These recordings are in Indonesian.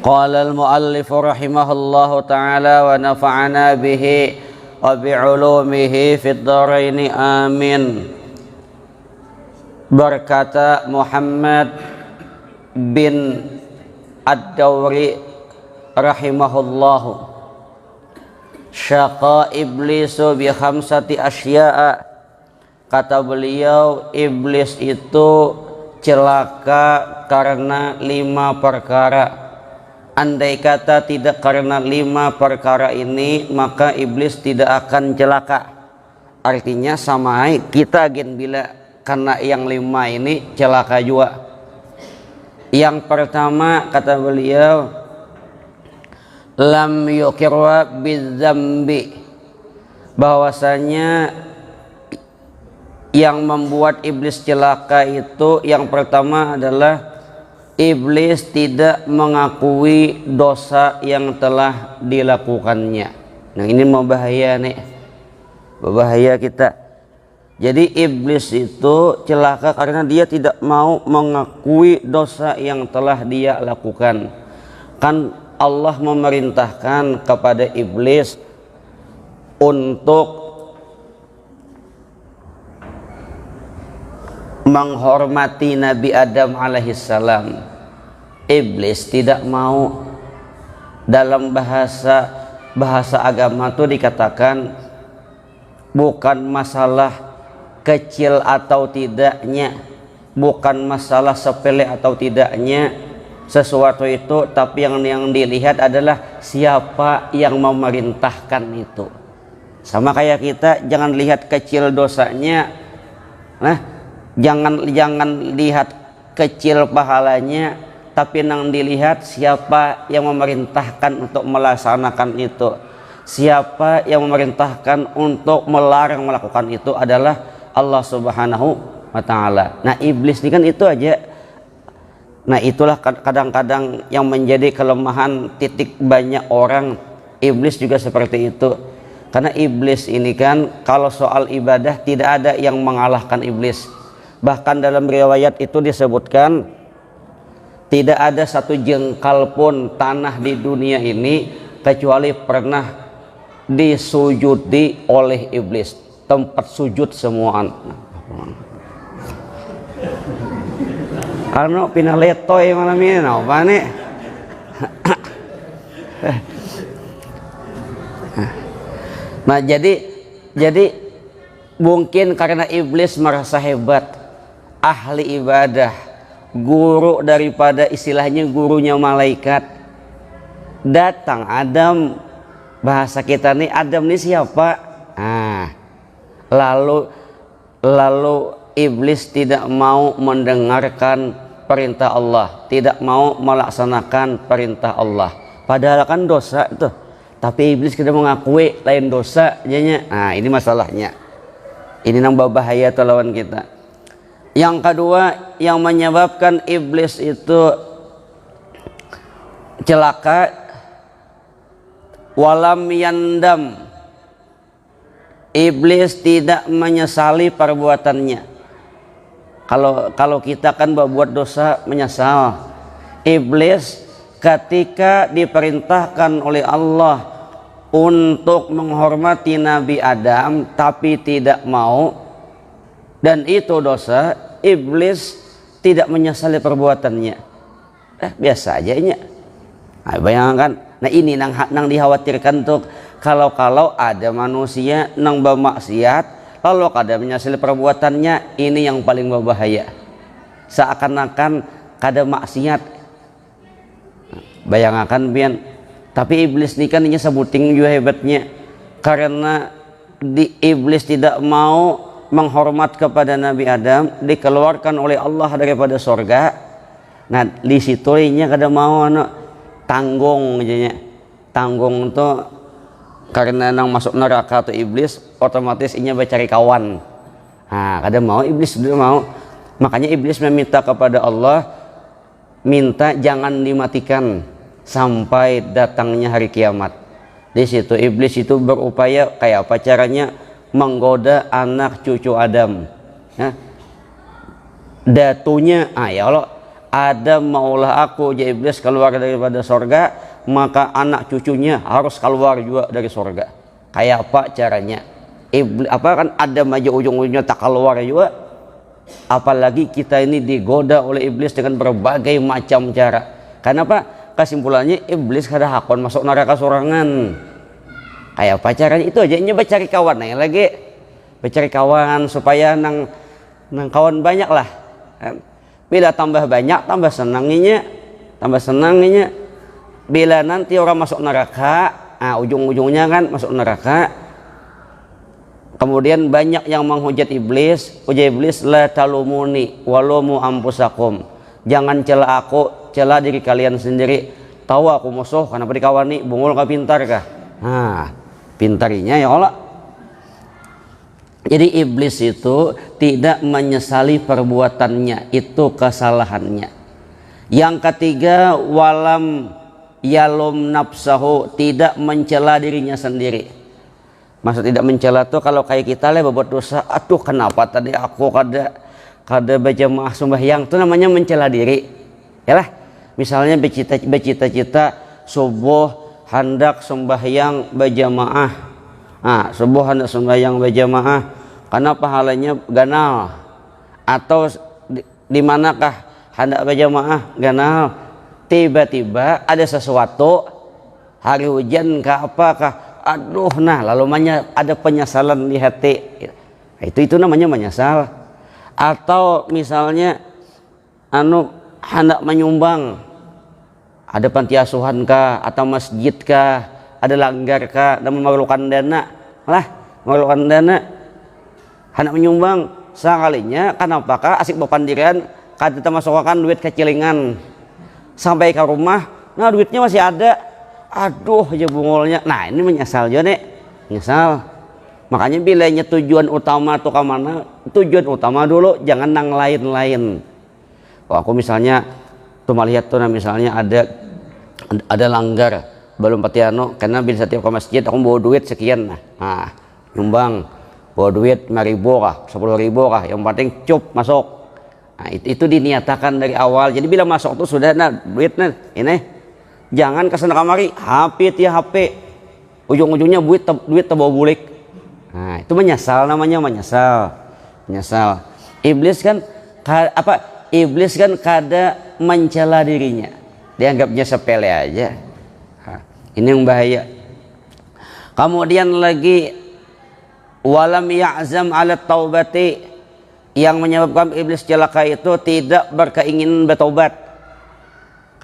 Qala al-muallif rahimahullahu ta'ala wa nafa'ana bihi wa bi'ulumihi fid dharain amin. Berkata Muhammad bin Ad-Dawri rahimahullahu, syaqa iblisu bi khamsati asya'a. Kata beliau, iblis itu celaka karena 5 perkara. Andai kata tidak karena 5 perkara ini, maka iblis tidak akan celaka. Artinya sama kita gen bila karena yang 5 ini celaka juga. Yang pertama kata beliau, lam yukirwa bidzambi, bahwasanya yang membuat iblis celaka itu yang pertama adalah iblis tidak mengakui dosa yang telah dilakukannya. Nah ini membahaya nih, berbahaya kita. Jadi iblis itu celaka karena dia tidak mau mengakui dosa yang telah dia lakukan. Kan Allah memerintahkan kepada iblis untuk menghormati Nabi Adam alaihissalam. Iblis tidak mau. Dalam bahasa agama itu dikatakan bukan masalah kecil atau tidaknya, bukan masalah sepele atau tidaknya sesuatu itu, tapi yang dilihat adalah siapa yang memerintahkan itu. Sama kayak kita, jangan lihat kecil dosanya, jangan lihat kecil pahalanya, tapi yang dilihat siapa yang memerintahkan untuk melaksanakan itu. Siapa yang memerintahkan untuk melarang melakukan itu adalah Allah Subhanahu wa ta'ala. Nah iblis ini kan itu aja. Nah itulah kadang-kadang yang menjadi kelemahan titik banyak orang. Iblis juga seperti itu. Karena iblis ini kan kalau soal ibadah tidak ada yang mengalahkan iblis. Bahkan dalam riwayat itu disebutkan tidak ada satu jengkal pun tanah di dunia ini kecuali pernah disujudi oleh iblis. Tempat sujud semua. Karena pindah letoy malam ini, apa nih? Nah jadi mungkin karena iblis merasa hebat, ahli ibadah, guru daripada istilahnya gurunya malaikat. Datang Adam, bahasa kita nih Adam nih siapa? Lalu iblis tidak mau mendengarkan perintah Allah, tidak mau melaksanakan perintah Allah. Padahal kan dosa itu, tapi iblis tidak mengakui lain dosa jadinya. Nah ini masalahnya. Ini yang berbahaya tuh lawan kita. Yang kedua yang menyebabkan iblis itu celaka, walam yandam, iblis tidak menyesali perbuatannya. Kalau kita kan berbuat dosa menyesal. Iblis ketika diperintahkan oleh Allah untuk menghormati Nabi Adam tapi tidak mau, dan itu dosa, iblis tidak menyesali perbuatannya. Biasa aja nya. Nah, bayangkan. Nah ini nang dikhawatirkan tuh, kalau ada manusia nang bermaksiat lalu kada menyesali perbuatannya, ini yang paling berbahaya. Seakan-akan kada maksiat. Bayangkan pian. Tapi iblis ini kan sebuting juga hebatnya. Karena iblis tidak mau menghormat kepada Nabi Adam, dikeluarkan oleh Allah daripada surga. Nah di situ nya kada mau tanggung aja. Tanggung tuh karena nang masuk neraka tuh iblis, otomatis inya mencari kawan. Nah kada mau, iblis sudah mau. Makanya iblis meminta kepada Allah, minta jangan dimatikan sampai datangnya hari kiamat. Di situ iblis itu berupaya kayak apa caranya menggoda anak cucu Adam. Datunya, ya Allah, Adam maulah aku jadi iblis keluar daripada sorga, maka anak cucunya harus keluar juga dari sorga. Kayak apa caranya? Iblis apa kan Adam aja ujung-ujungnya tak keluar juga, apalagi kita ini digoda oleh iblis dengan berbagai macam cara. Kenapa? Kesimpulannya iblis kada hakon masuk neraka sorangan. Kayak apa caranya? Itu aja nyoba cari kawan nih lagi, cari kawan supaya nang kawan banyak lah. Bila tambah banyak tambah senanginya, bila nanti orang masuk neraka, ujung-ujungnya kan masuk neraka, kemudian banyak yang menghujat iblis. Ujar iblis, la talumuni walumu ampusakum, jangan cela aku, cela diri kalian sendiri. Tahu aku musuh kenapa dikawani, bungul kah pintar kah? Pintarinya ya Allah. Jadi iblis itu tidak menyesali perbuatannya, itu kesalahannya. Yang ketiga, walam yalum nafsahu, tidak mencela dirinya sendiri. Maksud tidak mencela tuh kalau kayak kita lah berbuat dosa, aduh kenapa tadi aku kada berjamaah sembahyang, itu namanya mencela diri. Yalah, misalnya bercita-cita subuh hendak sembahyang berjamaah. Subuh hendak sembahyang berjamaah karena pahalanya ganal, atau di manakah hendak berjamaah ganal, tiba-tiba ada sesuatu, hari hujan kah apakah, aduh lalu ada penyesalan di hati, itu namanya menyesal. Atau misalnya hendak menyumbang, ada panti asuhan kah atau masjid kah, ada langgar kah, dan memerlukan dana hendak menyumbang, sekalinya kenapakah asik berpandirian kada termasukkan duit kecilingan, sampai ke rumah duitnya masih ada, aduh aja bungolnya. Ini menyesal juga nih, menyesal. Makanya bilanya tujuan utama tuh kemana, tujuan utama dulu, jangan nang lain-lain. Aku misalnya tuh melihat tuh misalnya ada langgar belum patiano, karena bila setiap ke masjid aku bawa duit sekian, nyumbang bawa duit 5.000 kah 10.000 kah, yang penting cup masuk. Itu diniatakan dari awal. Jadi bila masuk tuh sudah duit ini, jangan kesana kamari HP ujung-ujungnya duit terbawa bulik. Itu menyesal, namanya menyesal. Iblis kan iblis kan kada mencela dirinya, dianggapnya sepele aja. Ini yang bahaya. Kemudian lagi, walam ya'zam ala taubati, yang menyebabkan iblis celaka itu tidak berkeinginan bertobat.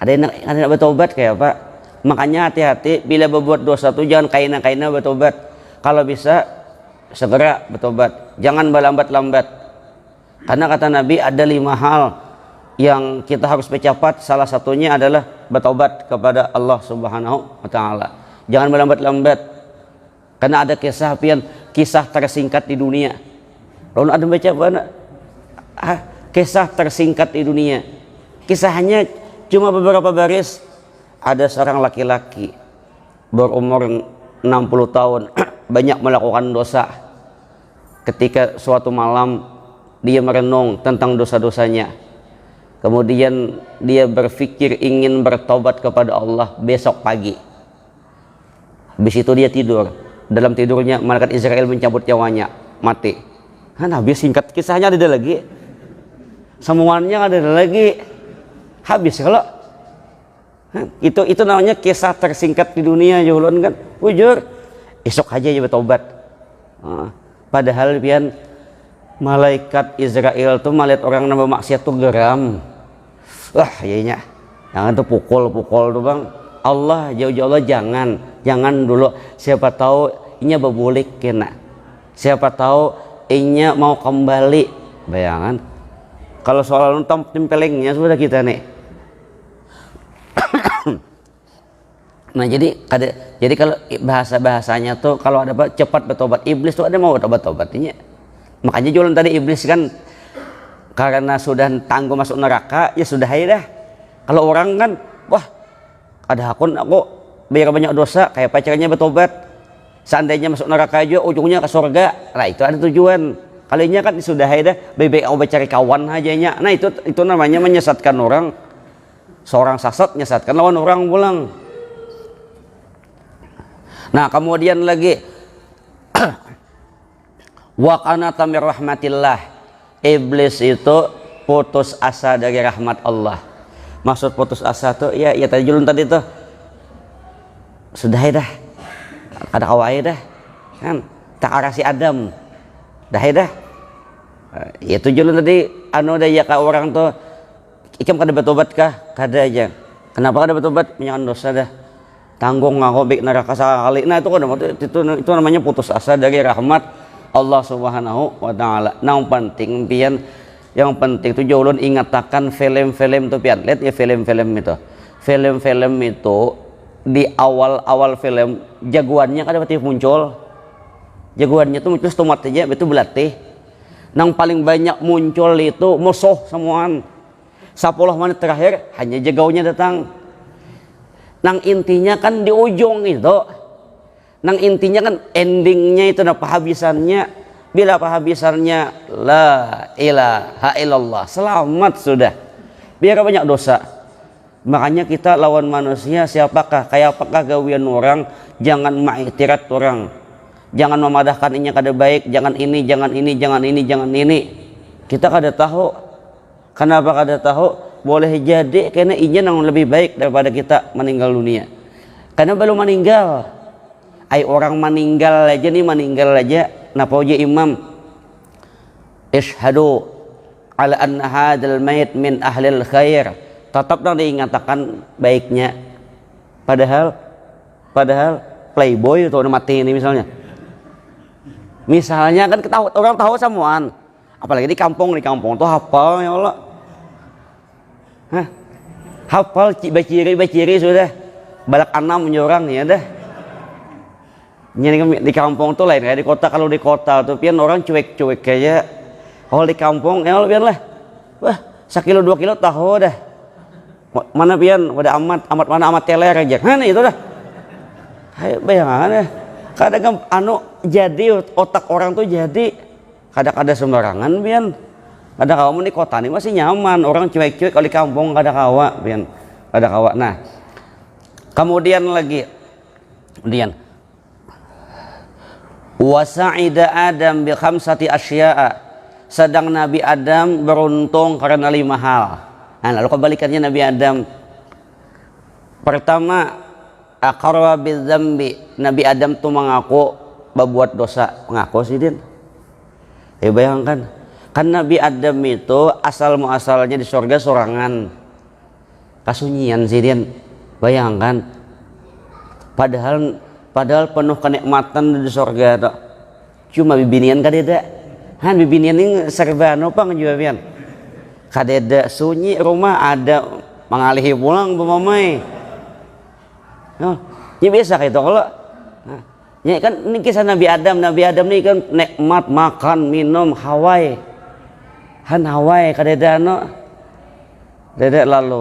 Ada bertobat kayak apa? Makanya hati-hati bila berbuat dosa itu, jangan kaina-kaina bertobat. Kalau bisa segera bertobat, jangan berlambat-lambat. Karena kata Nabi ada 5 hal yang kita harus bercepat, salah satunya adalah bertobat kepada Allah Subhanahu wa taala. Jangan berlambat-lambat. Karena ada kisah tersingkat di dunia. Lalu ada baca mana? Kisah tersingkat di dunia. Kisahnya cuma beberapa baris. Ada seorang laki-laki berumur 60 tahun, banyak melakukan dosa. Ketika suatu malam dia merenung tentang dosa-dosanya. Kemudian dia berpikir ingin bertobat kepada Allah besok pagi. Habis itu dia tidur. Dalam tidurnya malaikat Israel mencabut nyawanya, mati. Habis, singkat kisahnya ada lagi. Semuanya ada lagi. Habis kalau itu namanya kisah tersingkat di dunia julun kan. Jujur, esok aja bertobat. Padahal pian malaikat Israel tuh melihat orang nambah maksiat tuh geram. Iya, jangan tuh pukul tuh bang. Allah jauh-jauh jangan dulu. Siapa tahu inya berbulik kena. Siapa tahu inya mau kembali. Bayangan. Kalau soal nonton tempelengnya sudah kita nih. Jadi kalau bahasanya tuh kalau ada cepat bertobat, iblis tuh ada mau tobat-tobatnya. Makanya jualan tadi iblis kan karena sudah tangguh masuk neraka, ya sudah aja dah. Kalau orang kan, wah ada aku biar banyak dosa, kayak pacarnya bertobat. Seandainya masuk neraka aja ujungnya ke surga. Itu ada tujuan. kalinya kan sudah dah baik-baik aku cari kawan hajanya. Nah itu namanya menyesatkan orang. Seorang sasat menyesatkan lawan orang pulang. Nah kemudian lagi wa qanata mir rahmatillah, iblis itu putus asa dari rahmat Allah. Maksud putus asa tuh ya tadi julun tadi tuh sudah dah ada kawai dah kan tak arasi Adam dah itu julun tadi anu dah ya ka orang tuh ikam kada bertobat kah kada aja. Kenapa kada bertobat? Punya dosa dah tanggung ngaku bik neraka sekali. Nah itu namanya putus asa dari rahmat Allah Subhanahu wa taala. Nah yang penting itu ulun ingatakan film-film tuh pian. Lihat ya film-film itu. Film-film itu di awal-awal film jagoannya kada pati muncul. Jagoannya tuh muncul tomat aja itu belatih. Nang paling banyak muncul itu musuh semuaan. 10 menit terakhir hanya jagoannya datang. Nang intinya kan di ujung itu. Nang intinya kan endingnya itu nah penghabisannya. Bila penghabisannya la ilaha illallah, selamat sudah. Biar banyak dosa. Makanya kita lawan manusia siapakah, kayak apakah gawian orang, jangan mengiktirat orang. Jangan memadahkan ini kada baik, jangan ini, jangan ini, jangan ini, jangan ini. Kita kada tahu. Kenapa kada tahu? Boleh jadi karena inya yang lebih baik daripada kita meninggal dunia. Karena belum meninggal. Orang meninggal aja. Napa uji imam ishhadu ala anna hadal mayit min ahlil khair, tetap nang diingatakan baiknya, padahal playboy itu udah mati ini misalnya kan orang tahu semuaan, apalagi di kampung tuh hafal ya Allah, hafal baciri sudah balak 6 menyorang ya dah. Di kampung tuh lain kayak di kota. Kalau di kota tuh pian orang cuek-cuek kayak kalau di kampung ya pian lah wah 1 kilo 2 kilo tahu dah mana pian udah amat teler aja kan itu dah. Hai bayangan deh kadang jadi otak orang tuh jadi kadang sembarangan pian. Kadang kamu di kota nih masih nyaman, orang cuek-cuek. Kalau di kampung kada kawa pian kada kawa. Nah kemudian wasa'ida Adam bi khamsati asya'a, sedang Nabi Adam beruntung karena 5 hal. Nah lalu kebalikannya Nabi Adam, pertama aqarra bidzambi, Nabi Adam tuh mengaku berbuat dosa. Mengaku sih din bayangkan kan Nabi Adam itu asal muasalnya di surga sorangan kasunyian sih din. Bayangkan padahal penuh kenikmatan di surga tuh. Cuma bibinian kadeda. Bibinian ini serba nopang juga pian. Kadeda sunyi rumah ada mengalihi pulang bemamai. Ini biasa kayak itu kalau. Ya kan ini kisah Nabi Adam. Nabi Adam ini kan nikmat makan, minum, hawai. Hawai kadeda Dede lalu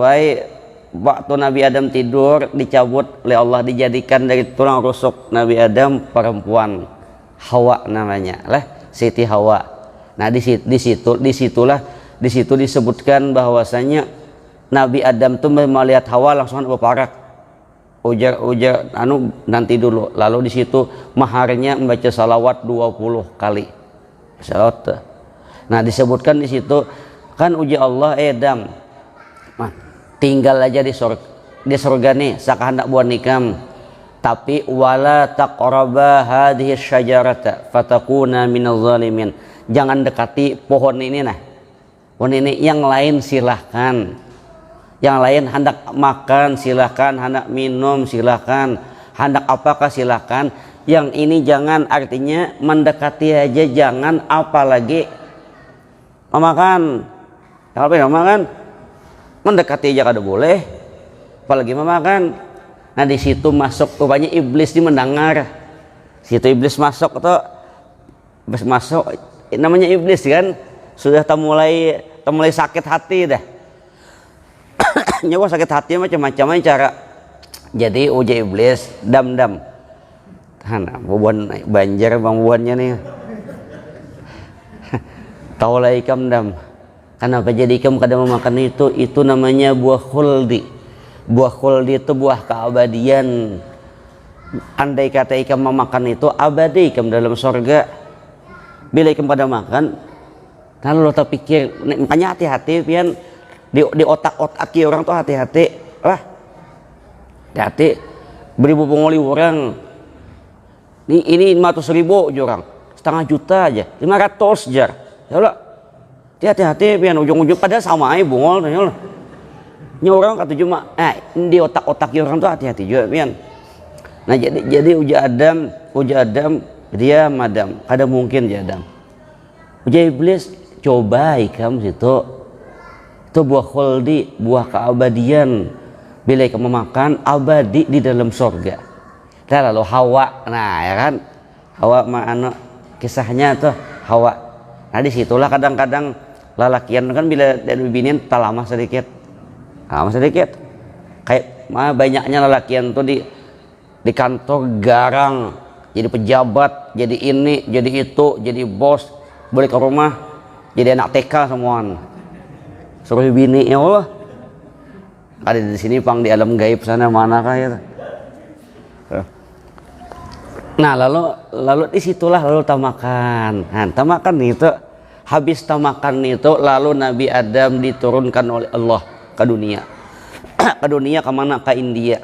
waktu Nabi Adam tidur dicabut oleh Allah, dijadikan dari tulang rusuk Nabi Adam perempuan, Hawa namanya lah, Siti Hawa. Nah di situ disebutkan bahwasanya Nabi Adam tuh melihat Hawa langsung berparak ujar nanti dulu. Lalu di situ maharnya membaca salawat 20 kali salawat. Nah disebutkan di situ kan uji Allah Adam tinggal aja di surga nih saka hendak buat nikam, tapi wala taqraba hadhihi syajarata fatakuna minaz zalimin, jangan dekati pohon ini pohon ini. Yang lain silahkan, yang lain hendak makan silahkan, hendak minum silahkan, hendak apakah silahkan, yang ini jangan. Artinya mendekati aja jangan, apalagi memakan. Kalau memakan mendekati aja kada boleh, apalagi memakan. Nah di situ masuk rupanya iblis di mendengar. Situ iblis masuk namanya iblis kan sudah mulai sakit hati dah. Nyawa sakit hati macam-macam cara. Jadi uji iblis dam. Bubuan banjar bang bubuannya nih. Tahu lah ikam dam. Kenapa jadi ikam kada memakan itu namanya buah khuldi. Buah khuldi itu buah keabadian. Andai kata ikam memakan itu, abadi ikam dalam surga. Bila ikam pada makan, lalu lo terpikir, makanya hati-hati pian di otak-otak orang tuh hati-hati lah, hati-hati beribu pengoli orang ini 500.000 aja orang, setengah juta aja, 500 jar ya Allah, hati-hati pian ujung-ujung padahal sama aja bungol ya Allah. Ini orang kata cuma di otak-otak orang tuh hati-hati juga pian. Nah jadi uja Adam dia madam, kada mungkin ya Adam. Uja iblis coba ikam situ. Itu buah khuldi, buah keabadian. Bila ikam memakan abadi di dalam surga. Nah, lalu Hawa, nah ya kan? Hawa mana kisahnya tuh Hawa. Nah disitulah kadang-kadang lalakian kan bila dan bibinin tak lama sedikit. Lama sedikit. Kayak banyaknya lalakian tuh di kantor garang, jadi pejabat, jadi ini, jadi itu, jadi bos, balik ke rumah jadi anak TK semuaan, suruh bini ya Allah. Ada di sini pang di alam gaib sana mana kayak. Nah lalu disitulah lalu tamakan. Nah tamakan itu habis tamakan itu lalu Nabi Adam diturunkan oleh Allah ke dunia. Ke dunia kemana? Ke India.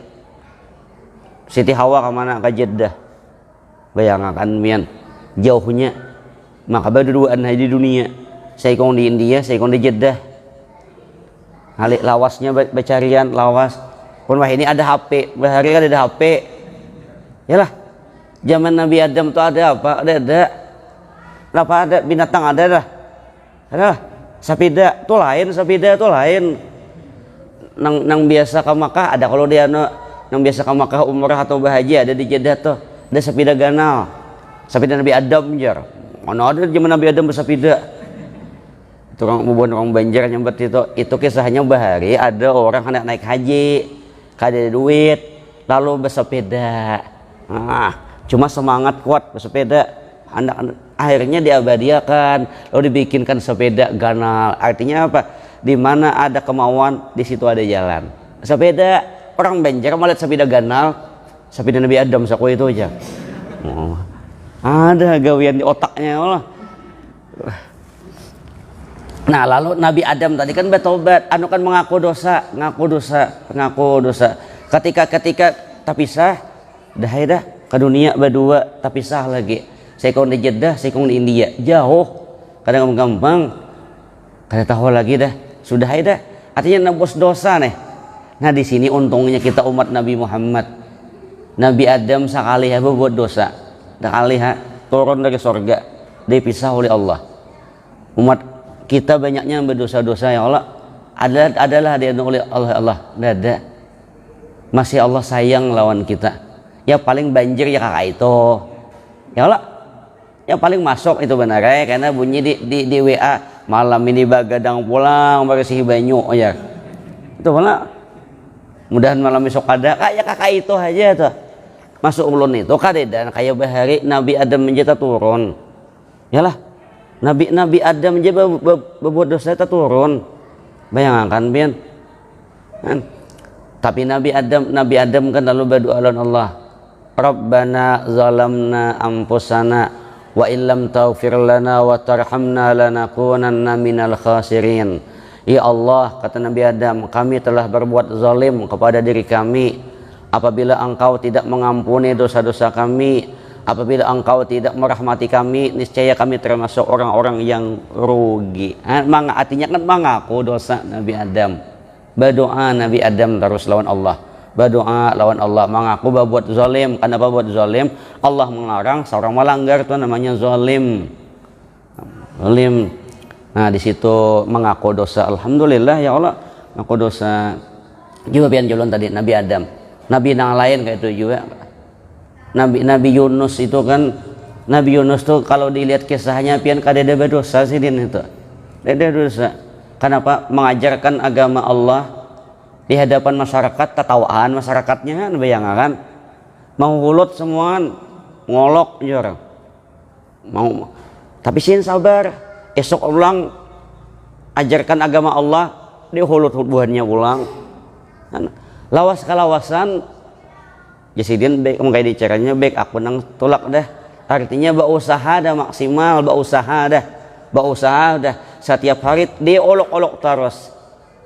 Siti Hawa kemana? Ke Jeddah. Bayangkan mian jauhnya. Maka berduaan di dunia. Saya kong di India, saya kong di Jeddah. Halik lawasnya becarian lawas. Pun wah ini ada HP. Bahari kan ada HP. Yalah. Zaman Nabi Adam tuh ada apa? Ada. Apa ada binatang ada dah. Ada. Sapida tuh lain, sapida tuh lain. Nang biasa ke Makkah ada kalau dia yang biasa ke Makkah umrah atau bahagia ada di Jeddah tuh ada sepeda ganal, sepeda Nabi Adam jar. Mana ada zaman Nabi Adam bersepeda. Itu orang Banjar nyambet itu kisahnya bahari ada orang hendak naik haji, kada duit, lalu bersepeda. Nah, cuma semangat kuat bersepeda, akhirnya diabadiakan, lalu dibikinkan sepeda ganal. Artinya apa? Di mana ada kemauan, di situ ada jalan. Sepeda orang Banjar melihat sepeda ganal, sepeda Nabi Adam saku itu aja. Oh, ada gawian di otaknya Allah. Nah lalu Nabi Adam tadi kan bertobat, kan mengaku dosa. Ketika terpisah, dah ke dunia berdua terpisah lagi. Saya kong di Jeddah, saya kong di India, jauh, kadang gampang, kada tahu lagi dah. Sudah dah, artinya nebus dosa nih. Nah di sini untungnya kita umat Nabi Muhammad. Nabi Adam sekali berbuat dosa, sekali turun dari surga, dipisah oleh Allah. Umat kita banyaknya berdosa-dosa ya Allah. Adalah dia oleh Allah. Ada. Masih Allah sayang lawan kita. Ya paling banjir ya kakak itu. Ya Allah. Yang paling masuk itu benar ya, karena bunyi di WA malam ini bagadang pulang bersih banyu ya. Itu mana? Mudahan malam besok ada kayak kakak itu aja tuh. Masuk ulun itu kadedan kayak bahari Nabi Adam menjadi turun. Yalah. Nabi Adam aja berbuat dosa itu turun. Bayangkan pian. Kan? Tapi Nabi Adam kan lalu berdoa lawan Allah. Rabbana zalamna anfusana wa illam taghfir lana wa tarhamna lanakunanna minal khasirin. Ya Allah, kata Nabi Adam, kami telah berbuat zalim kepada diri kami. Apabila engkau tidak mengampuni dosa-dosa kami, apabila engkau tidak merahmati kami, niscaya kami termasuk orang-orang yang rugi. Artinya kan mengaku dosa Nabi Adam. Berdoa Nabi Adam terus lawan Allah. Berdoa lawan Allah, mengaku berbuat zalim. Kenapa buat zalim? Allah melarang seorang melanggar itu namanya zalim. Zalim. Nah di situ mengaku dosa. Alhamdulillah ya Allah, mengaku dosa. Juga pian jalan tadi Nabi Adam. Nabi yang lain kayak itu juga. Nabi Yunus itu kan, Nabi Yunus tuh kalau dilihat kisahnya pian kada ada berdosa sih dia itu. Ada dosa. Kenapa? Mengajarkan agama Allah di hadapan masyarakat, tertawaan masyarakatnya kan, bayangkan mau hulut semua ngolok aja orang mau, tapi sin sabar esok ulang ajarkan agama Allah, dia hulut buahnya ulang. Lawas kalawasan jasidin baik mengkai di caranya baik aku nang tolak dah. Artinya berusaha dah maksimal, berusaha dah setiap hari dia olok-olok terus.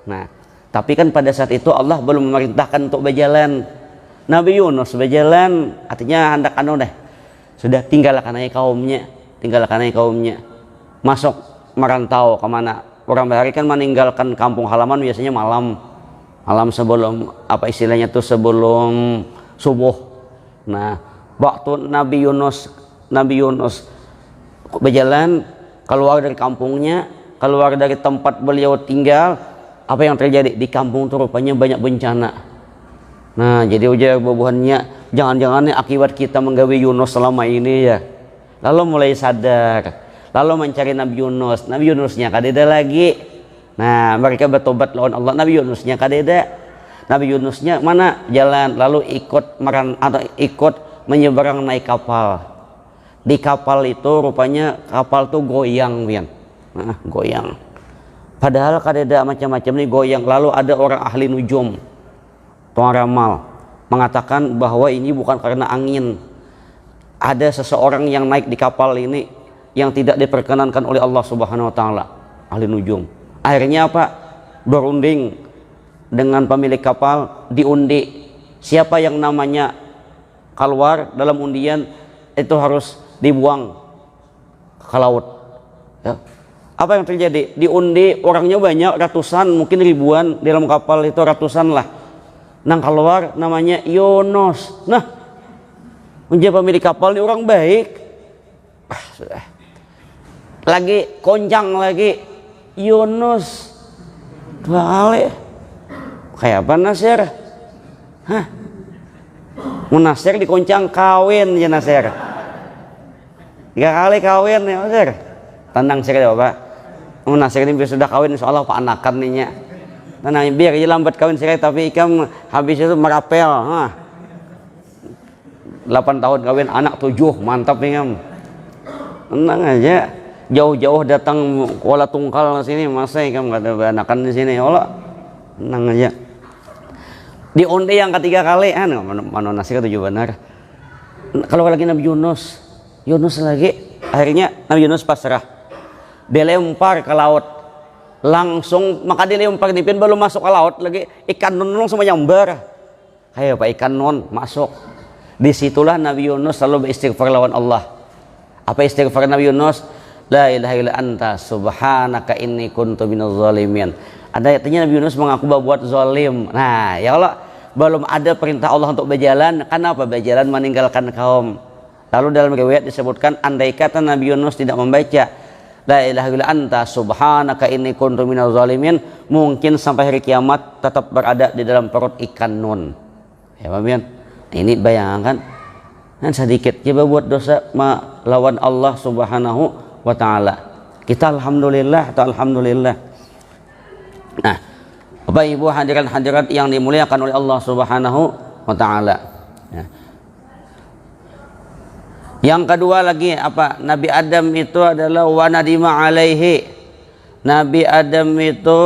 Nah, tapi kan pada saat itu Allah belum memerintahkan untuk berjalan. Nabi Yunus berjalan, artinya hendak dah. Sudah tinggalkan aja kaumnya. Masuk merantau kemana? Orang bahari kan meninggalkan kampung halaman biasanya malam sebelum apa istilahnya tuh sebelum subuh. Nah, waktu Nabi Yunus berjalan keluar dari kampungnya, keluar dari tempat beliau tinggal, apa yang terjadi di kampung itu rupanya banyak bencana. Nah, jadi ujar bubuhannya, jangan-jangan akibat kita menggawe Yunus selama ini ya. Lalu mulai sadar, lalu mencari Nabi Yunusnya kadeda lagi. Nah, mereka bertobat lawan Allah. Nabi Yunusnya mana jalan, lalu ikut menyeberang naik kapal. Di kapal itu rupanya kapal tuh goyang, goyang. Padahal kadeda macam-macam nih goyang. Lalu ada orang ahli nujum, tuan ramal, mengatakan bahwa ini bukan karena angin. Ada seseorang yang naik di kapal ini yang tidak diperkenankan oleh Allah Subhanahu wa taala, ahli nujum. Akhirnya apa? Berunding dengan pemilik kapal, diundi. Siapa yang namanya keluar dalam undian itu harus dibuang ke laut. Ya. Apa yang terjadi? Diundi orangnya banyak, ratusan, mungkin ribuan di dalam kapal itu ratusan lah. Nang keluar namanya Yunus. Nah, menjadi pemilik kapal ini orang baik. Sudah. Lagi koncang lagi Yunus. Dua kali. Kayak apa Nasir? Nasir dikoncang kawin ya Nasir. 3 kali kawin ya Nasir. Tenang sih ya Bapak. Nasir ini biar sudah kawin insya Allah Pak anakan nih. Tenang biar aja lambat kawin sih tapi ikam habis itu merapel. 8 tahun kawin anak 7 mantap nih kam. Tenang aja. Jauh-jauh datang Kuala Tungkal sini masa ikam gak ada anakan di sini Allah. Tenang aja. Diundi yang ketiga kali mana Nasir 7 benar. Kalau lagi Nabi Yunus lagi akhirnya Nabi Yunus pasrah, dilempar ke laut langsung. Maka dilempar dipin belum masuk ke laut lagi ikan nun semua nyambar kayak apa ikan nun masuk. Disitulah Nabi Yunus selalu beristighfar lawan Allah. Apa istighfar Nabi Yunus? La ilaha illa anta subhanaka inni kuntu minaz zalimin. Ada artinya Nabi Yunus mengaku berbuat zalim. Nah ya Allah, belum ada perintah Allah untuk berjalan. Kenapa berjalan meninggalkan kaum? Lalu dalam riwayat disebutkan andai kata Nabi Yunus tidak membaca la ilaha illa anta subhanaka inni kuntu minaz zalimin, mungkin sampai hari kiamat tetap berada di dalam perut ikan nun. Ya Pak. Ini bayangkan kan sedikit coba buat dosa melawan Allah Subhanahu wa taala. Kita alhamdulillah. Nah, Bapak Ibu hadirat yang dimuliakan oleh Allah Subhanahu wa taala. Ya. Yang kedua lagi apa? Nabi Adam itu adalah wanadima alaihi. Nabi Adam itu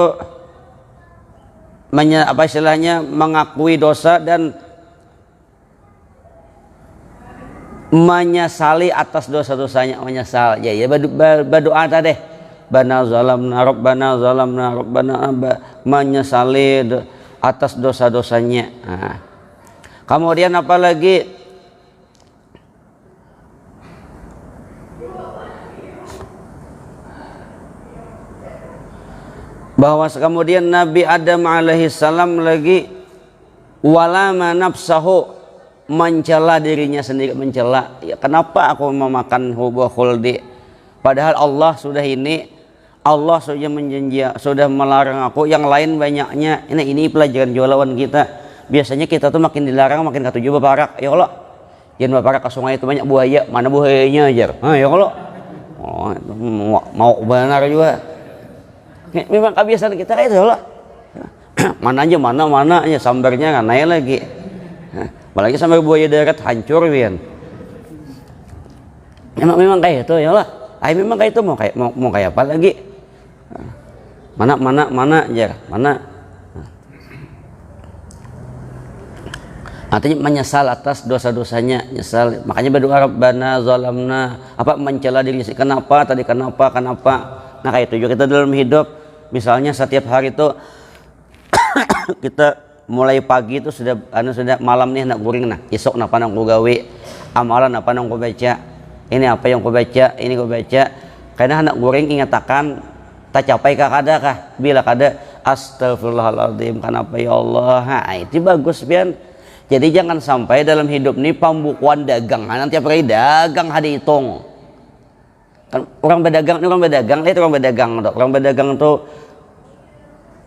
apa istilahnya mengakui dosa dan menyesali atas dosa-dosanya, menyesal. Ya berdoa tadi. Rabbana zalamna menyesali atas dosa-dosanya. Nah. Kemudian apa lagi? Bahwa kemudian Nabi Adam alaihissalam lagi walama nafsahu, mencela dirinya sendiri, mencela ya, kenapa aku memakan hubah khuldi padahal Allah sudah sudah melarang aku, yang lain banyaknya. Ini pelajaran jualan kita. Biasanya kita tuh makin dilarang makin ketujuh baparak. Ya Allah, jangan baparak ke sungai itu banyak buaya, mana buayanya aja. Ya Allah, mau benar juga. Memang kebiasaan kita itu ya Allah. Mana aja sambarnya kan naik lagi. Apalagi sambar buaya darat hancur Wian. Memang kayak itu ya Allah. Ay memang kayak itu mau kayak apa lagi? Mana jar, mana? Artinya menyesal atas dosa-dosanya, nyesal. Makanya berdoa Rabbana zalamna, apa mencela diri sendiri. Kenapa tadi kenapa? Nah kayak itu juga kita dalam hidup. Misalnya setiap hari itu kita mulai pagi itu sudah malam nih nak guring nah. Esok napa nang ku gawe, amalan apa nang ku baca. Ini apa yang ku baca, ini ku baca. Karena anak guring ingatakan tak capai kah bila kada astagfirullahaladzim kenapa ya Allah. Nah, itu bagus pian. Jadi jangan sampai dalam hidup ini pembukuan dagang. Nanti tiap hari dagang ada hitung. Kan orang berdagang itu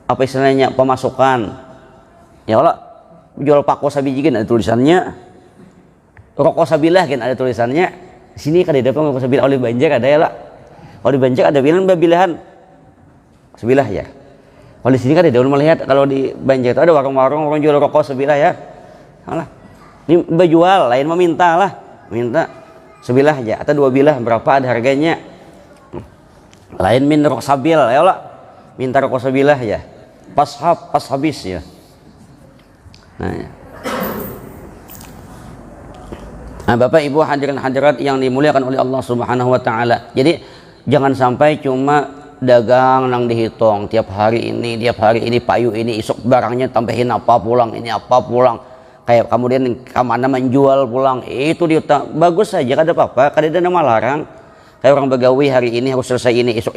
apa istilahnya pemasukan. Ya Allah, jual pako sabiji kan ada tulisannya. Rokok sabilah kan ada tulisannya. Sini kan ada rokok sabilah oleh Banjar ada ya lah. Oleh Banjar ada bilahan sebilah ya. Kalau di sini kan ada daun melihat kalau di Banjar itu ada warung-warung orang jual rokok sebilah ya. Alah, ini berjual, lain meminta lah, minta sebilah aja atau dua bilah berapa ada harganya. Lain min rokok sabil ya lah, minta rokok sebilah ya, pas habis ya. Nah, Bapak Ibu hadirin hadirat yang dimuliakan oleh Allah Subhanahu Wa Taala. Jadi jangan sampai cuma dagang nang dihitung tiap hari ini payu ini isuk barangnya tambahin apa pulang ini apa pulang. Kayak kemudian kemana menjual pulang itu dia bagus saja kada apa-apa kada ada nama larang. Kayak orang begawi hari ini harus selesai ini esok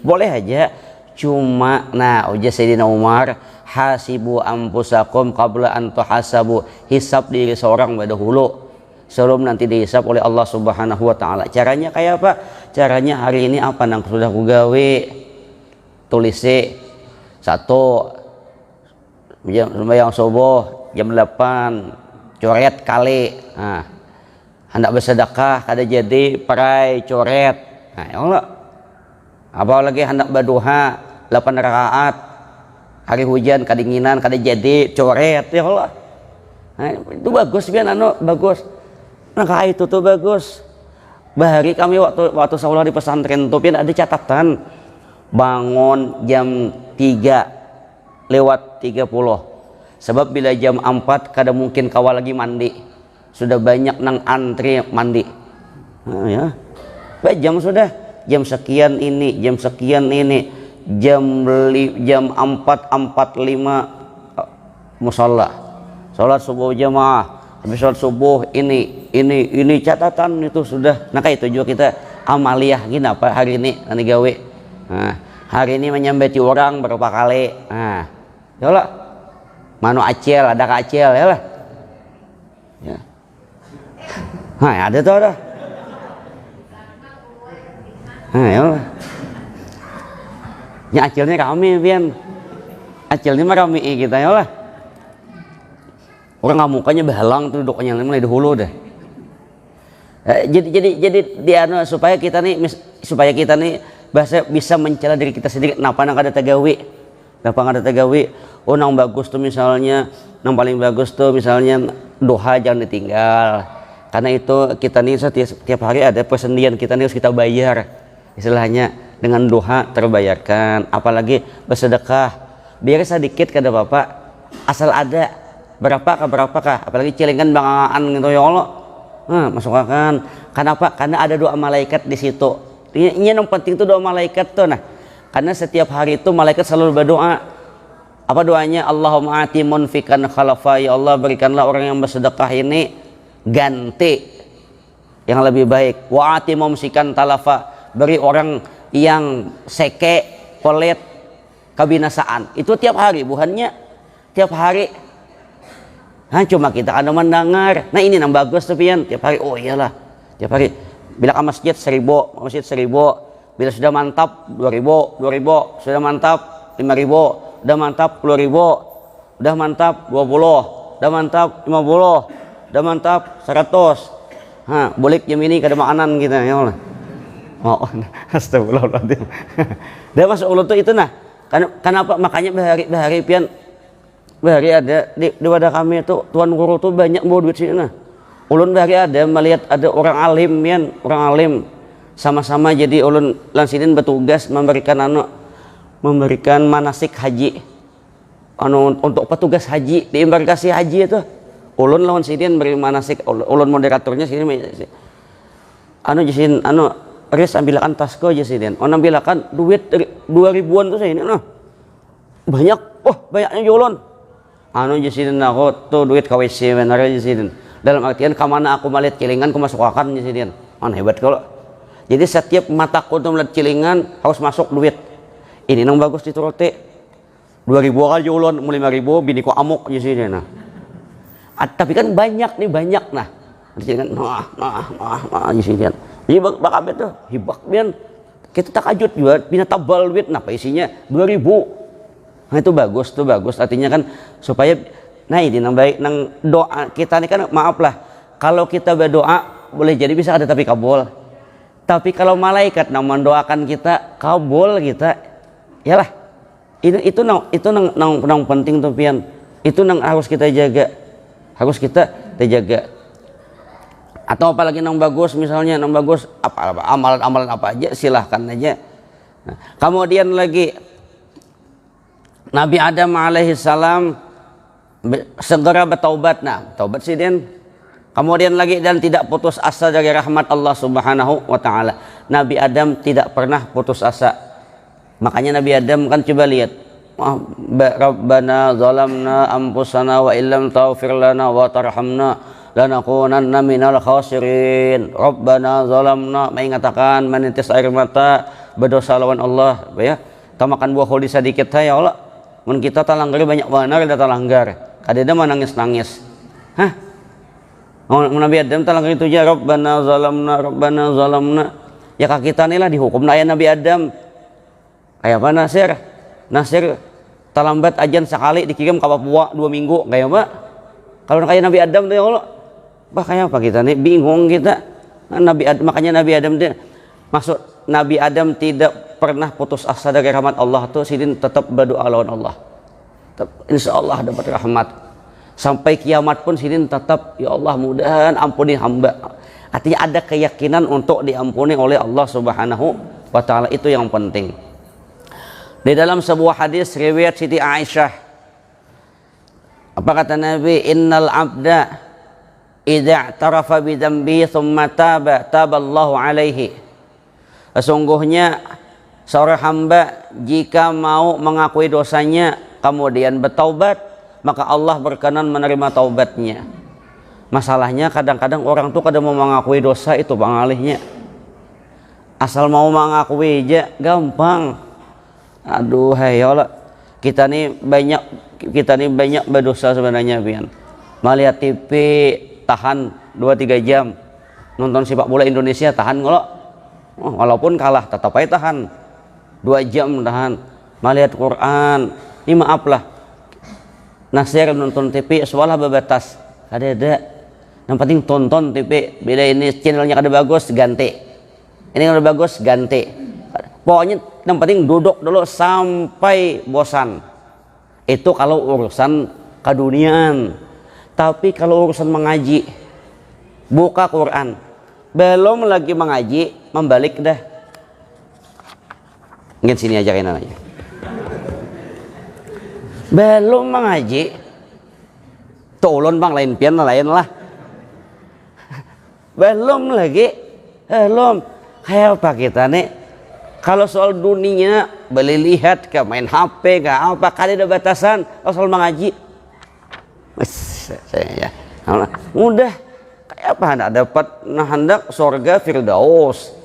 boleh aja. Cuma nah ujar Sayyidina Umar hasibu anfusakum qabla an tuhasabu, hisab diri seorang dahulu sebelum nanti dihisab oleh Allah Subhanahu Wa Taala. Caranya kayak apa? Caranya hari ini apa nang sudah ku gawe tulisi satu yang subuh jam 8 coret kali. Nah, hendak bersedekah kada jadi perai coret. Nah, ya Allah. Apalagi hendak berduha 8 rakaat. Hari hujan kedinginan kada jadi coret ya Allah. Nah, itu bagus kan bagus. Nah, kayak itu tuh bagus. Bahari kami waktu sekolah di pesantren tuh ada catatan bangun jam 3:30. Sebab bila jam 4 kada mungkin kawal lagi mandi. Sudah banyak nang antri mandi. Nah, ya. Jam sudah jam sekian ini, jam 4:45 musalla. Salat subuh jamaah. Habis salat subuh ini catatan itu sudah. Nah kayak itu juga kita amaliyah gini apa hari ini nanti gawe. Nah, hari ini menyambati orang berapa kali. Nah, ya Allah. Mano acel, ada acel ya lah. Ya. Nah, ada tuh ada. Nah, ya Allah. Ya acilnya kami pian. Acilnya mah kami kita ya lah. Orang ngamukanya behalang tuh duduknya mulai dahulu dah. Jadi dia supaya kita nih bisa mencela diri kita sendiri kenapa nang kada tegawi. Kenapa ada tegawi? Oh nang bagus tuh misalnya, nang paling bagus tuh misalnya doa jangan ditinggal. Karena itu kita nih setiap hari ada persendian kita nih harus kita bayar. Istilahnya dengan doa terbayarkan. Apalagi bersedekah. Biar sedikit kada Bapak. Asal ada berapakah? Apalagi celengan bangaan gitu ya Allah. Nah, masukkan. Kenapa? Karena ada doa malaikat di situ. Ini yang penting tuh doa malaikat tuh nah. Karena setiap hari itu malaikat selalu berdoa. Apa doanya? Allahumma ati munfikan khalafa, ya Allah berikanlah orang yang bersedekah ini ganti yang lebih baik. Wa ati mumsikan talafa, beri orang yang seke pelit kebinasaan. Itu tiap hari bukannya tiap hari. Nah, cuma kita ada mendengar. Nah ini yang bagus tuh pian tiap hari. Oh iyalah tiap hari. Bila ke masjid 1.000, bila sudah mantap 2.000, sudah mantap 5.000, udah mantap 10.000, udah mantap 20, udah mantap 50, udah mantap 100. Hah, boleh jam ini kada makanan kita ya Allah. Oh, astagfirullahaladzim. Dah masuk ulut tuh itu nah. Kenapa makanya bahari pian bahari ada di wadah kami itu tuan guru tuh banyak bawa duit sini nah. Ulun bahari ada melihat ada orang alim pian, orang alim sama-sama jadi ulun lan sidin bertugas memberikan manasik haji untuk petugas haji di embarkasi haji itu. Ulun lawan sidin beri manasik, ulun moderatornya sidin jasin ris ambilakan tasko jasidin ambilakan duit 2000-an tuh saya ini banyak, banyaknya ulun jasidin aku tuh duit KWC benar jasidin, dalam artian kamana aku melihat cilingan aku masukkan jasidin hebat kalau. Jadi setiap mataku tuh melihat cilingan harus masuk duit. Ini nang bagus di Turote 2000 aja ulun, 5000 bini ku amuk jasidin tapi kan banyak nah cilingan jasidin. Jadi bakal tuh hibak bian kita takajut juga bina tabal duit apa isinya 2000. Nah itu bagus artinya kan supaya ini nang baik nang doa kita nih kan maaf lah kalau kita berdoa boleh jadi bisa ada tapi kabul, tapi kalau malaikat nang mendoakan kita kabul kita yalah itu nang penting tuh pian, itu nang harus kita jaga, atau apalagi nang bagus misalnya nang bagus apa amalan apa aja silahkan aja. Nah, kemudian lagi Nabi Adam alaihi salam segera bertaubat. Taubat sidin. Kemudian lagi dan tidak putus asa dari rahmat Allah Subhanahu wa taala. Nabi Adam tidak pernah putus asa. Makanya Nabi Adam kan coba lihat, Rabbana zalamna anfusana wa illam taghfir lana wa tarhamna lanakunanna minal khasirin. Rabbana zalamna, mengatakan menitis air mata berdosa lawan Allah ya. Kita makan buah holi sedikit ya Allah. Mun kita talanggar banyak benar kita talanggar. Kadeda mah nangis-nangis. Nabi Adam talanggar itu aja Rabbana zalamna. Ya kak kita nih lah dihukum aya Nabi Adam. Kayak apa Nasir talambat ajan sekali dikirim ke Papua 2 minggu kayak apa? Kalau kayak Nabi Adam tuh ya Allah. Kayak apa kita nih bingung kita. Makanya Nabi Adam dia maksud Nabi Adam tidak pernah putus asa dari rahmat Allah tuh sidin tetap berdoa lawan Allah. Insya Allah dapat rahmat. Sampai kiamat pun sidin tetap ya Allah mudahan ampuni hamba. Artinya ada keyakinan untuk diampuni oleh Allah Subhanahu wa taala, itu yang penting. Di dalam sebuah hadis riwayat Siti Aisyah, apa kata Nabi? Innal abda idza i'tarafa bi dzambi tsumma taballahu alaihi. Sesungguhnya seorang hamba jika mau mengakui dosanya kemudian bertaubat, maka Allah berkenan menerima taubatnya. Masalahnya kadang-kadang orang tuh kadang mau mengakui dosa itu bang alihnya. Asal mau mengakui aja gampang. Aduh hai Allah, kita nih banyak berdosa sebenarnya pian. Melihat TV tahan 2-3 jam, nonton sepak bola Indonesia tahan kalau walaupun kalah tetap aja tahan 2 jam tahan. Melihat Quran ini maaf lah, Nasir nonton TV seolah berbatas ada yang penting tonton TV. Beda ini channelnya kada bagus ganti, ini kada bagus ganti. Pokoknya yang penting duduk dulu sampai bosan. Itu kalau urusan keduniaan. Tapi kalau urusan mengaji, buka Quran, belum lagi mengaji, membalik dah. Mungkin sini aja kayaknya aja. Belum mengaji, tolong bang lain pian lain lah. Belum lagi, belum. Kayak apa kita nih? Kalau soal dunia boleh lihat ke main HP ke apa kali ada batasan. Kalau soal mengaji ya mudah kayak apa hendak dapat hendak surga Firdaus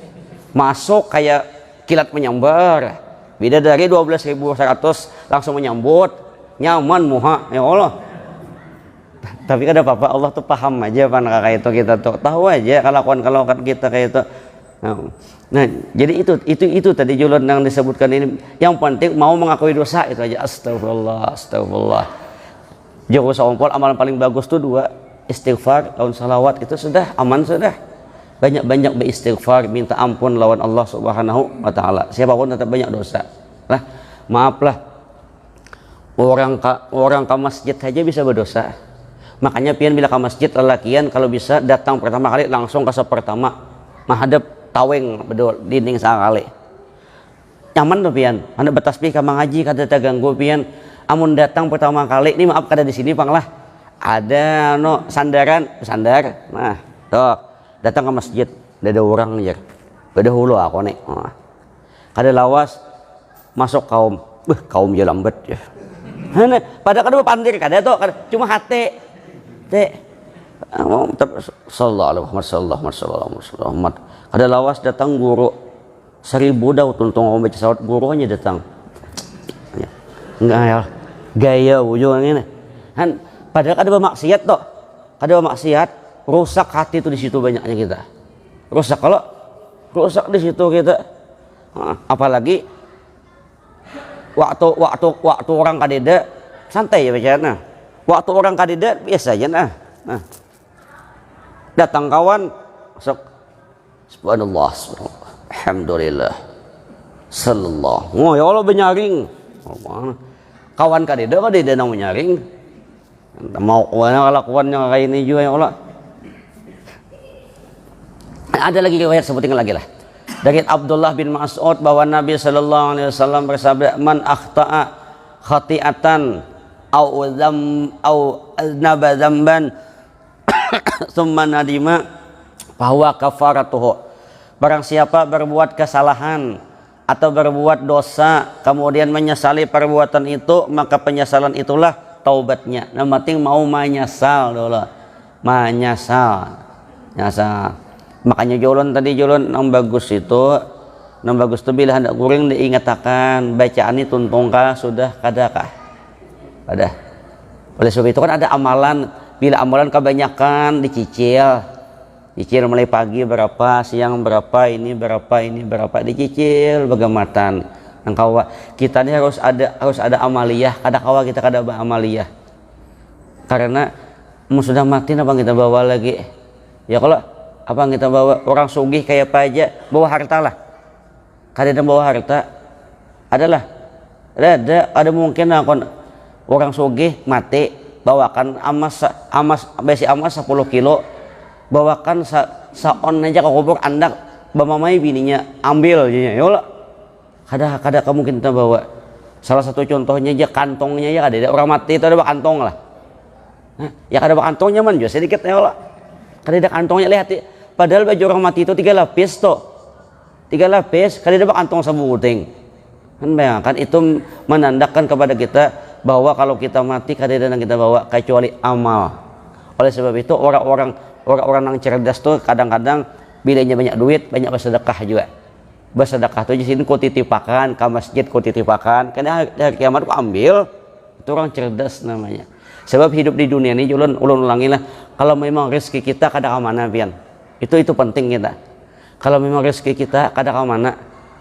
masuk kayak kilat menyambar beda dari 12.100 langsung menyambut nyaman muha ya Allah. Tapi kan apa Allah tuh paham aja pan kayak itu kita tuh tahu aja kelakuan kita kayak itu. Nah, jadi itu tadi julun yang disebutkan ini. Yang penting mau mengakui dosa itu aja. Astagfirullah. Jauh sampol amalan paling bagus tuh 2, istighfar lawan salawat, itu sudah aman sudah. Banyak beristighfar, minta ampun lawan Allah Subhanahu wa taala. Siapapun tetap banyak dosa. Lah, maaflah. Orang ke masjid aja bisa berdosa. Makanya pian bila ke masjid lelakian kalau bisa datang pertama kali langsung ke pertama menghadap taweng bedol dinding sakali nyaman tuh pian anda bertasbih ka ngaji kada terganggu pian amun datang pertama kali ini maaf kada di sini pang lah ada no sandaran sandar nah tuh datang ke masjid ada orang aja beda hulu aku nih kada lawas masuk kaum kaum ya lambat ya pada kada pandir kada tuh cuma hati teh sallallahu alaihi wasallam kada lawas datang guru 1000 dah tuntung om baca sawat gurunya datang enggak ya gaya ujungnya kan padahal kada bermaksiat toh kada bermaksiat rusak hati itu di situ banyaknya kita rusak kalau rusak di situ kita apalagi waktu orang kadeda santai ya bacanya waktu orang kadeda biasa aja nah datang kawan masuk subhanallah alhamdulillah sallallahu ya Allah benyaring kawan kadeda nang menyaring mau lakuannya kayak ini juga ya Allah. Ada lagi riwayat sebutin lagi lah dari Abdullah bin Mas'ud bahwa Nabi sallallahu alaihi wasallam bersabda man akhta'a khati'atan au aznaba dzamban tsumma nadima bahwa kafaratuhu barang siapa berbuat kesalahan atau berbuat dosa kemudian menyesali perbuatan itu maka penyesalan itulah taubatnya. Yang penting mau menyesal dulu menyesal makanya jolon tadi jolon yang bagus itu bila hendak guring diingatakan bacaan ini tuntungkah sudah kadakah ada oleh sebab itu kan ada amalan bila amalan kebanyakan dicicil mulai pagi berapa siang berapa ini berapa dicicil bagamatan kawa kita ini harus ada amaliyah kada kawa kita kada amaliyah karena sudah mati apa kita bawa lagi ya kalau apa yang kita bawa orang sugih kayak apa aja bawa harta lah kada bawa harta ada mungkin orang sugih mati bawakan amas besi amas 10 kilo bawakan saon aja ke kubur andak bamamai bininya ambil ya Allah kada mungkin kita bawa salah satu contohnya aja kantongnya ya ada orang mati itu ada kantong lah ya kada kantongnya man juga sedikit ya Allah kada ada kantongnya lihat padahal baju orang mati itu 3 lapis toh 3 lapis kada ada kantong sabuting kan bayangkan itu menandakan kepada kita bahwa kalau kita mati kada ada yang kita bawa kecuali amal. Oleh sebab itu orang-orang yang cerdas tuh kadang-kadang bilanya banyak duit banyak bersedekah juga bersedekah tuh di sini ku titipakan ke masjid ku titipakan karena hari kiamat ku ambil itu orang cerdas namanya. Sebab hidup di dunia ini ulun ulangilah kalau memang rezeki kita kada ke mana pian itu penting kita kalau memang rezeki kita kada ke mana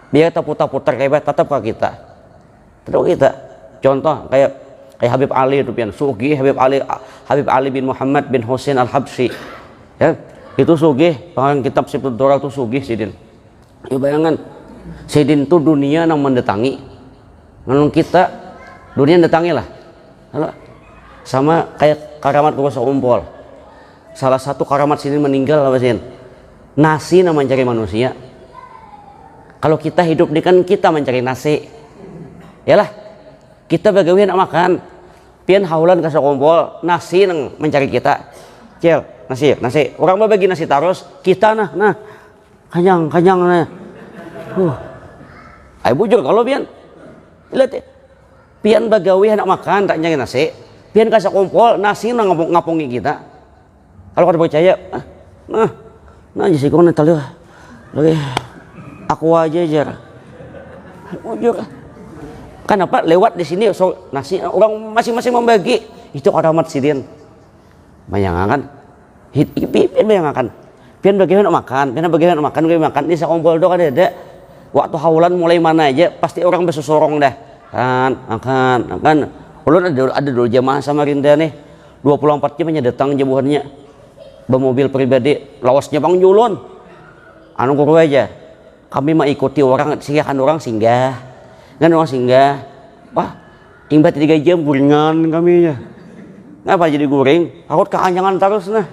biar kita putar-putar kayak tetap ke kita contoh kayak Habib Ali itu pian sugih Habib Ali bin Muhammad bin Husain Al-Habsyi ya itu sugih orang kitab Sifat Dorah itu sugih sidin ya bayangan sidin itu dunia yang mendatangi menurut kita dunia mendatangi lah sama kayak karamat kuasa umpol salah satu karamat sini meninggal apa sih nasi yang mencari manusia kalau kita hidup ini kan kita mencari nasi yalah kita bagaimana nak makan pian haulan kasih kumpul nasi yang mencari kita cel nasi orang berbagi nasi terus kita nah kanyang nah ayo bujur kalau pian lihat pian bagawi nak makan tak nyari nasi pian kasih kumpul nasi yang ngapungi kita kalau kada percaya nah jadi kau nanti lagi aku aja bujur kenapa lewat di sini so nasi orang masing-masing membagi itu karamat sidin bayangan bayangan pian bagaimana makan gue makan di sakumpul do ada waktu haulan mulai mana aja pasti orang bersusorong dah kan ulun ada dulu jamaah Samarinda nih 24 jam aja datang jemuhannya bermobil pribadi lawasnya bang julun anu guru aja kami mengikuti orang singgahan orang singgah kan orang singgah wah imbat 3 jam guringan kami ya ngapa jadi guring takut keanjangan terus nah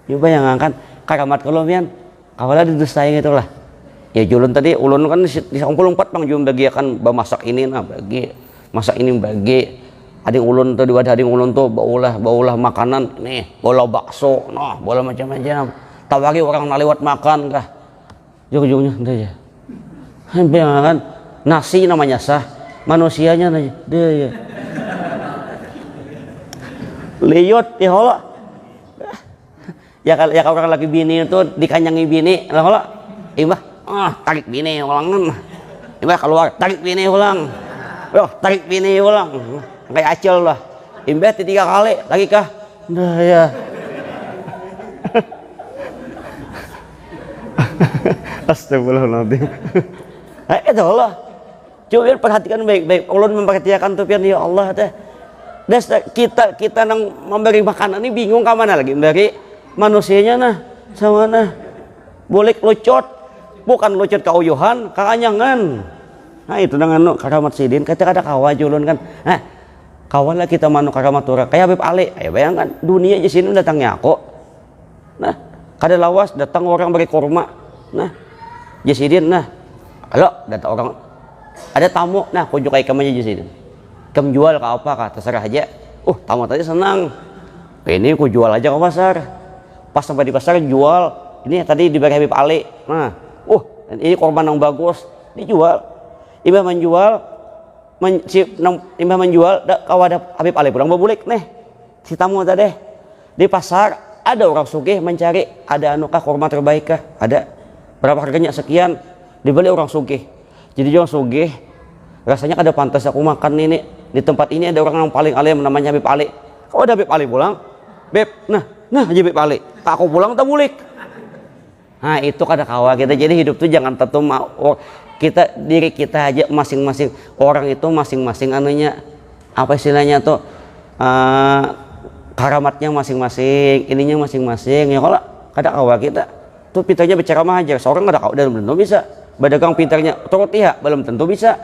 coba yang ngangkat karamat kolombian kawalah didustai gitu lah. Ya julun tadi ulun kan di 24 Bang jum bagi akan masak ini nah bagi masak ini bagi ading ulun tuh di wadah ading ulun tuh baulah makanan nih bola bakso nah bola macam-macam tawari orang lewat makan kah jauh-jauhnya deh ya kan nasi namanya sah manusianya aja deh ya liot ya Allah ya kalau orang lagi bini itu dikanyangi bini lah Allah imah tarik bini ulangan imah keluar tarik bini ulang tarik bini ulang kayak acel lah imbah 3 kali lagi kah dah ya astagfirullahaladzim itu Allah coba perhatikan baik-baik ulun memperhatikan tuh pian ya Allah teh kita nang memberi makanan ini bingung ke mana lagi memberi manusianya nah sama nah boleh lucot bukan lucot kauyuhan kaanyangan nah itu dengan karamat sidin kita ada kawan julun kan nah kawan lah kita manu karamat turah kayak Habib Ali ya bayangkan dunia di sini datangnya aku nah kada lawas datang orang beri kurma nah Jasidin nah kalau datang orang ada tamu nah kunjuk kayak kamu Jasidin kamu jual ke apa kah terserah aja tamu tadi senang ini aku jual aja ke pasar pas sampai di pasar jual ini tadi diberi Habib Ali nah ini korban yang bagus dijual imbah menjual imbah menjual kawadah Habib Ali pulang babulik nih si tamu tadi di pasar ada orang sugih mencari ada anukah korban terbaik kah ada berapa harganya sekian dibeli orang sugih jadi orang sugih rasanya ada pantas aku makan ini di tempat ini ada orang yang paling alim namanya Habib Ali kalau ada Habib Ali pulang Beb nah Habib Ali tak aku pulang tak bulik nah itu kada kawa kita jadi hidup tuh jangan tentu kita diri kita aja masing-masing orang itu masing-masing anunya apa istilahnya tuh karamatnya masing-masing ininya masing-masing ya kalau kada kawa kita tuh pintarnya bicara mah aja seorang kada kawa dan belum tentu bisa badagang pintarnya turut iya belum tentu bisa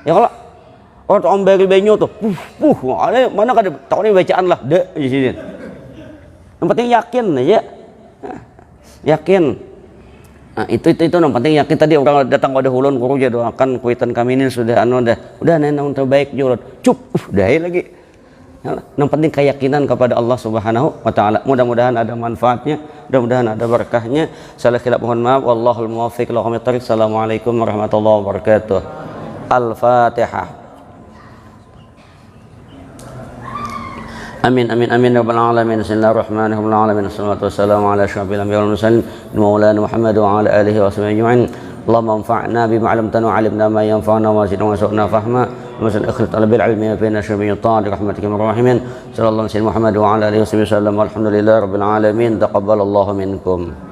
ya kalau orang tuh ambari benyo tuh ada mana kada tahu nih bacaan lah deh di sini yang penting yakin aja yakin nah, itu yang penting yakin tadi orang datang pada hulun guru aja doakan kuitan kami ini sudah udah nenang terbaik julun udah lagi yang penting keyakinan kepada Allah Subhanahu wa taala mudah-mudahan ada manfaatnya mudah-mudahan ada berkahnya salah khilaf mohon maaf wallahul muwaffiq assalamualaikum warahmatullahi wabarakatuh al-fatihah amin amin amin ya rabbal alamin bismillahirrahmanirrahim wassalatu wassalamu ala asyrafil anbiya'i wal mursalin maulana Muhammad wa ala alihi wa sahbihi ajma'in Allahumma anfa'na bima 'allamtana wa 'allimna ma yanfa'una wa zidna wa su'na fahma wa zid ikhlas talabil ilmi wa fina syarri ta'at rahmatika ya rahimin sallallahu alaihi Muhammad wa ala alihi wa sahbihi wasallam walhamdulillahi rabbil alamin taqabbalallahu minkum